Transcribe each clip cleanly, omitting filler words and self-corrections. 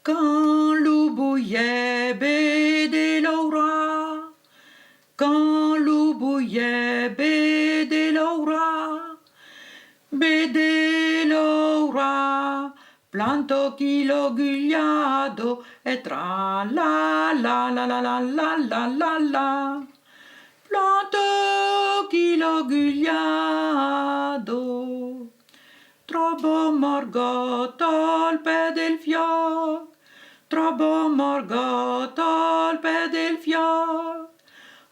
Quand l'eau bouillait, bédé l'aura. Quand l'eau bouillait, bédé l'aura. Bédé l'aura. Planto chi lo gugliado e tra la la la la la la la la la. Planto chi lo gugliado. Troppo morgotto al pè del fior. Troppo morgotto al pè del fior.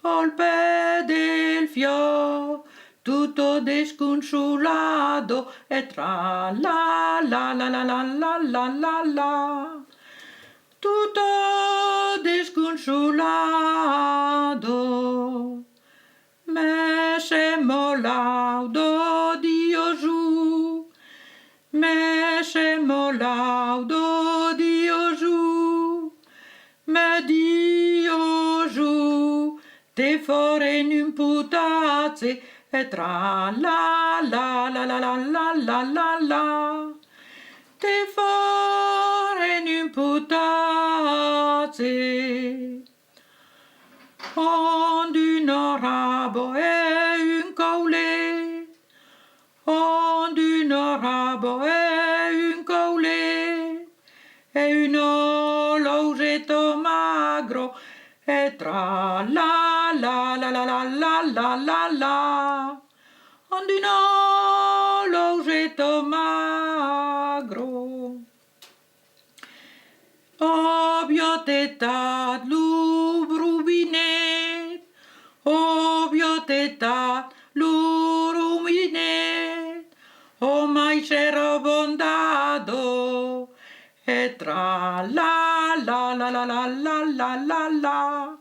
Al pè del fior. Tutto desconsolado e tra la la la la la la la la la. Tutto desconsolado. Me semo laudo Dio giù. Me semo laudo Dio giù. Me Dio giù. Te fore n'imputatze e tra la la la la la la la la la. Te fore n'imputatze. En un rabo e un caulé. En un rabo e un caulé. E un logetto magro e tra la la la la la la la la la. En un logetto magro. O biotetat l'ubrubinet. O biotetat l'uruminet. O mai c'ero bondado. E tra la la la la la la la la la.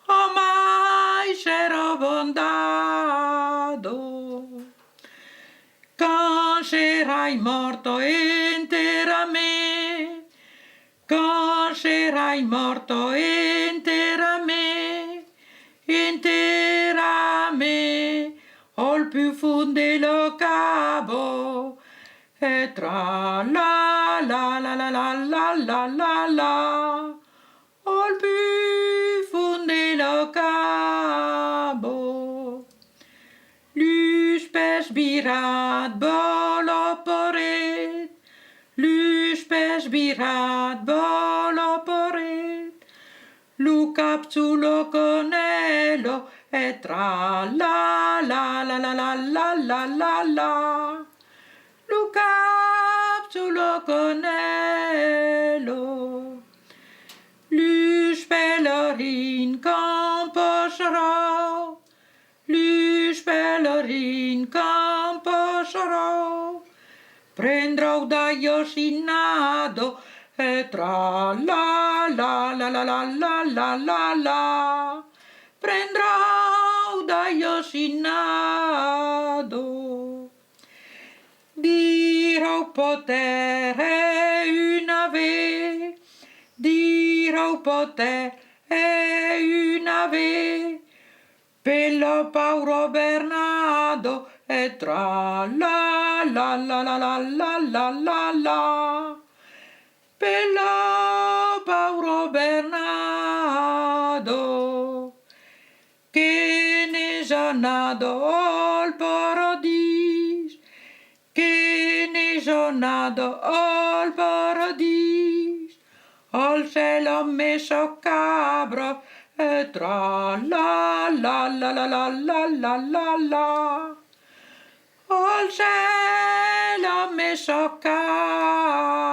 O mai c'ero bondado. Quand serai morto interamente. Quand serai morto interamente. Interamente. Al più fonde lo cavo. E tra la la la la la la la la la. Al più fonde lo cavo. L'uspes birat boloporet. L'uspes birat boloporet. Lu capsulo conello e tra la la la la la la la la la. Lu capsulo conello. Lus pellerin campocherò. Lus pellerin campocherò. Prendrò da Yosinado e tra la la la la la la la la la. Prendrò da Yosinado. Dirò potere una ve. Dirò potere una ve. Pello Pauro Bernardo e tra la la la la la la la la la. Pello Pauro Bernardo che ne sonado al paradis. Che ne sonado al paradis. Al cielo messo cabro e tra la la la la la la la la la. Al cielo messo cabro.